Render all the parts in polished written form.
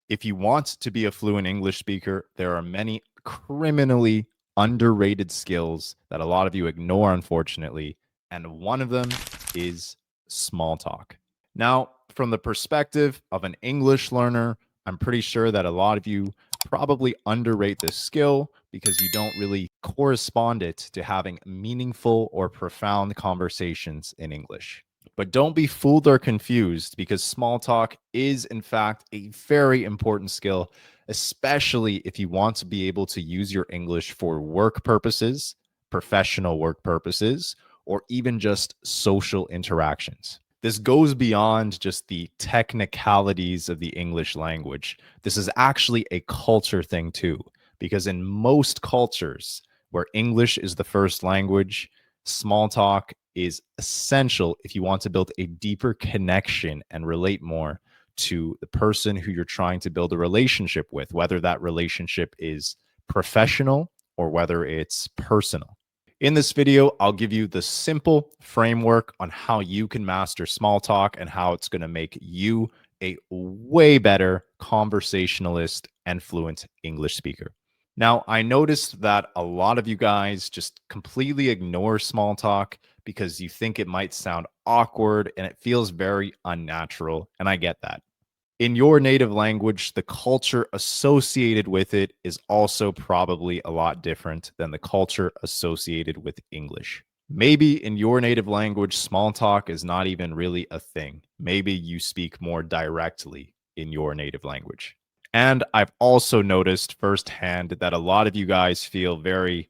If you want to be a fluent English speaker, there are many criminally underrated skills that a lot of you ignore, unfortunately. And one of them is small talk. Now, from the perspective of an English learner, I'm pretty sure that a lot of you probably underrate this skill because you don't really correspond it to having meaningful or profound conversations in English. But don't be fooled or confused because small talk is, in fact, a very important skill, especially if you want to be able to use your English for work purposes, professional work purposes, or even just social interactions. This goes beyond just the technicalities of the English language. This is actually a culture thing, too, because in most cultures where English is the first language, small talk is essential if you want to build a deeper connection and relate more to the person who you're trying to build a relationship with, whether that relationship is professional or whether it's personal. In this video, I'll give you the simple framework on how you can master small talk and how it's going to make you a way better conversationalist and fluent English speaker. Now, I noticed that a lot of you guys just completely ignore small talk because you think it might sound awkward and it feels very unnatural. And I get that. In your native language, the culture associated with it is also probably a lot different than the culture associated with English. Maybe in your native language, small talk is not even really a thing. Maybe you speak more directly in your native language. And I've also noticed firsthand that a lot of you guys feel very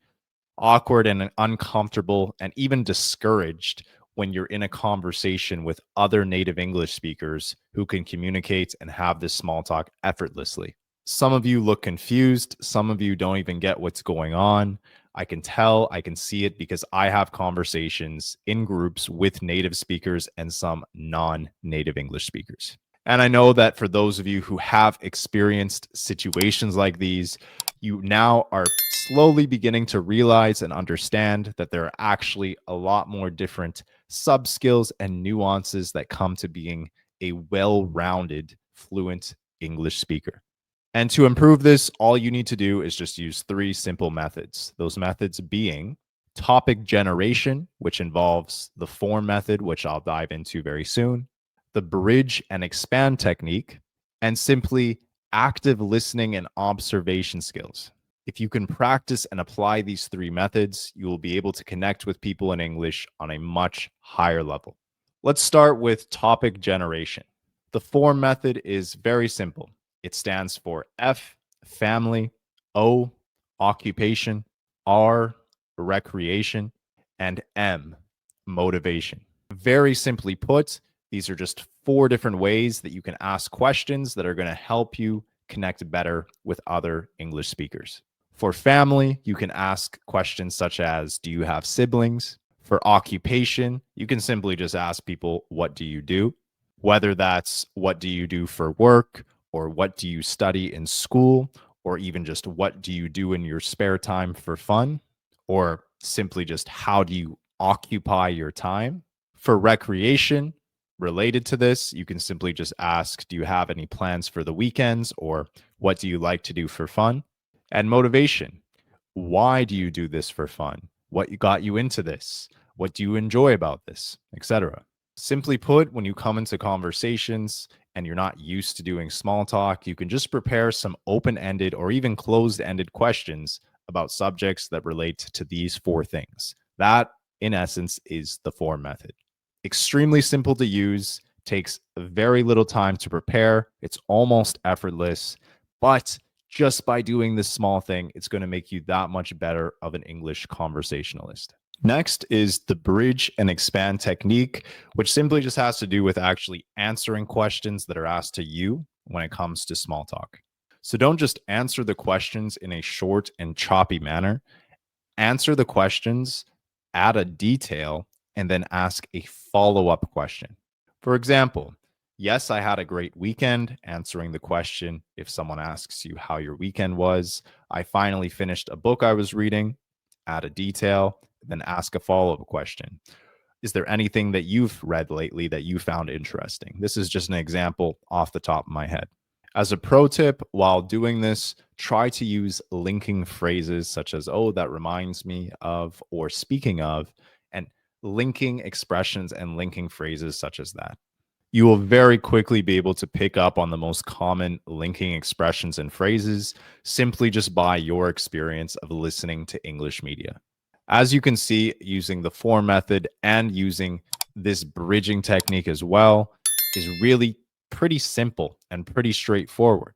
awkward and uncomfortable and even discouraged when you're in a conversation with other native English speakers who can communicate and have this small talk effortlessly. Some of you look confused. Some of you don't even get what's going on. I can tell, I can see it because I have conversations in groups with native speakers and some non native English speakers. And I know that for those of you who have experienced situations like these, you now are slowly beginning to realize and understand that there are actually a lot more different sub skills and nuances that come to being a well rounded, fluent English speaker. And to improve this, all you need to do is just use three simple methods. Those methods being topic generation, which involves the form method, which I'll dive into very soon, the bridge and expand technique, and simply active listening and observation skills. If you can practice and apply these three methods, you will be able to connect with people in English on a much higher level. Let's start with topic generation. The form method is very simple. It stands for F, family, O, occupation, R, recreation, and M, motivation. Very simply put, these are just four different ways that you can ask questions that are going to help you connect better with other English speakers. For family, you can ask questions such as, do you have siblings? For occupation, you can simply just ask people, what do you do? Whether that's what do you do for work, or what do you study in school, or even just what do you do in your spare time for fun, or simply just how do you occupy your time? For recreation, related to this, you can simply just ask, do you have any plans for the weekends, or what do you like to do for fun? And motivation. Why do you do this for fun? What got you into this? What do you enjoy about this, etc.? Simply put, when you come into conversations and you're not used to doing small talk, you can just prepare some open ended or even closed ended questions about subjects that relate to these four things. That, in essence, is the form method. Extremely simple to use, takes very little time to prepare, it's almost effortless, but just by doing this small thing, it's going to make you that much better of an English conversationalist. Next is the bridge and expand technique, which simply just has to do with actually answering questions that are asked to you when it comes to small talk. So don't just answer the questions in a short and choppy manner. Answer the questions, add a detail, and then ask a follow up question. For example, yes, I had a great weekend, answering the question if someone asks you how your weekend was. I finally finished a book I was reading, add a detail, then ask a follow up question. Is there anything that you've read lately that you found interesting? This is just an example off the top of my head. As a pro tip, while doing this, try to use linking phrases such as, oh, that reminds me of, or speaking of, and linking expressions and linking phrases such as that. You will very quickly be able to pick up on the most common linking expressions and phrases simply just by your experience of listening to English media. As you can see, using the for method and using this bridging technique as well is really pretty simple and pretty straightforward.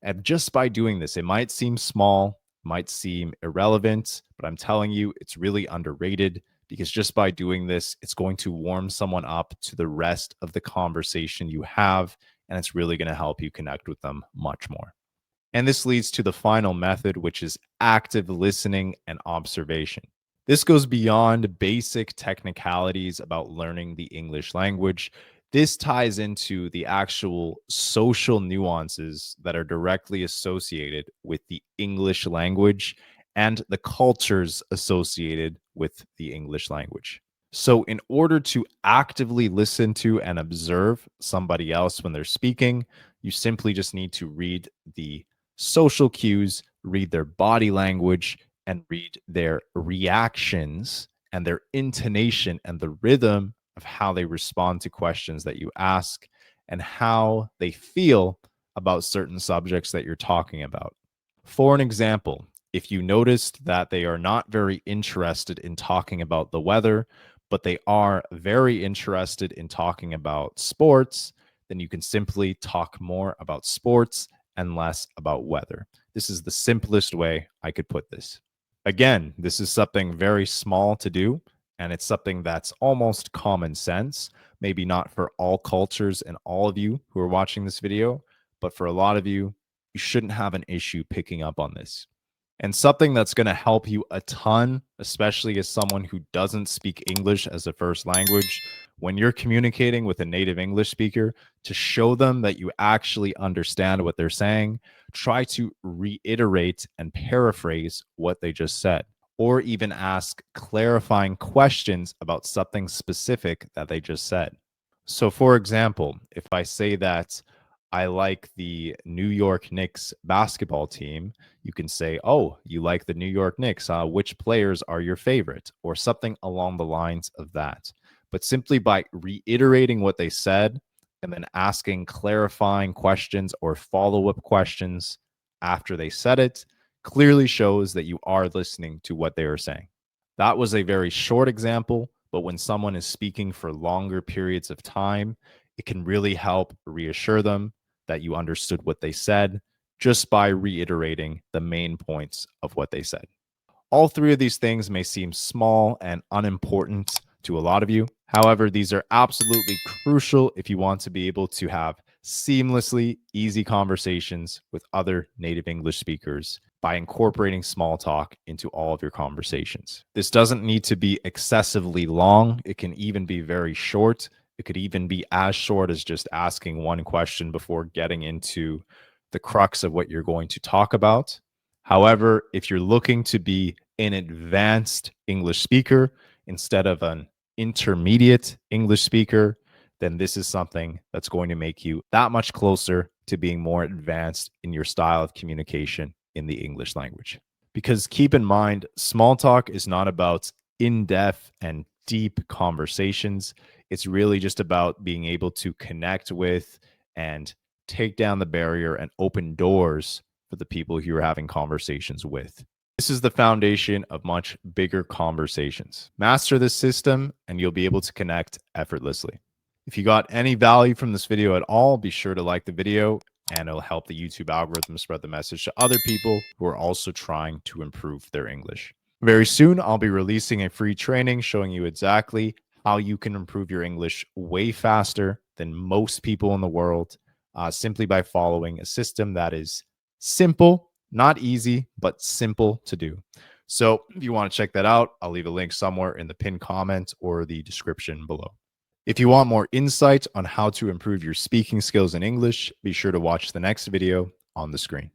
And just by doing this, it might seem small, might seem irrelevant, but I'm telling you, it's really underrated because just by doing this, it's going to warm someone up to the rest of the conversation you have, and it's really going to help you connect with them much more. And this leads to the final method, which is active listening and observation. This goes beyond basic technicalities about learning the English language. This ties into the actual social nuances that are directly associated with the English language and the cultures associated with the English language. So, in order to actively listen to and observe somebody else when they're speaking, you simply just need to read the social cues, read their body language, and read their reactions and their intonation and the rhythm of how they respond to questions that you ask and how they feel about certain subjects that you're talking about. For an example, if you noticed that they are not very interested in talking about the weather, but they are very interested in talking about sports, then you can simply talk more about sports and less about weather. This is the simplest way I could put this. Again, this is something very small to do, and it's something that's almost common sense. Maybe not for all cultures and all of you who are watching this video, but for a lot of you, you shouldn't have an issue picking up on this. And something that's going to help you a ton, especially as someone who doesn't speak English as a first language, when you're communicating with a native English speaker, to show them that you actually understand what they're saying, try to reiterate and paraphrase what they just said, or even ask clarifying questions about something specific that they just said. So, for example, if I say that I like the New York Knicks basketball team, you can say, oh, you like the New York Knicks. Which players are your favorite? Or something along the lines of that. But simply by reiterating what they said and then asking clarifying questions or follow up questions after they said it clearly shows that you are listening to what they are saying. That was a very short example, but when someone is speaking for longer periods of time, it can really help reassure them that you understood what they said just by reiterating the main points of what they said. All three of these things may seem small and unimportant to a lot of you. However, these are absolutely crucial if you want to be able to have seamlessly easy conversations with other native English speakers by incorporating small talk into all of your conversations. This doesn't need to be excessively long, it can even be very short. It could even be as short as just asking one question before getting into the crux of what you're going to talk about. However, if you're looking to be an advanced English speaker instead of an intermediate English speaker, then this is something that's going to make you that much closer to being more advanced in your style of communication in the English language. Because keep in mind, small talk is not about in depth and deep conversations. It's really just about being able to connect with and take down the barrier and open doors for the people you're having conversations with. This is the foundation of much bigger conversations. Master this system and you'll be able to connect effortlessly. If you got any value from this video at all, be sure to like the video and it'll help the YouTube algorithm spread the message to other people who are also trying to improve their English. Very soon, I'll be releasing a free training showing you exactly how you can improve your English way faster than most people in the world, simply by following a system that is simple, not easy, but simple to do. So if you want to check that out, I'll leave a link somewhere in the pinned comment or the description below. If you want more insight on how to improve your speaking skills in English, be sure to watch the next video on the screen.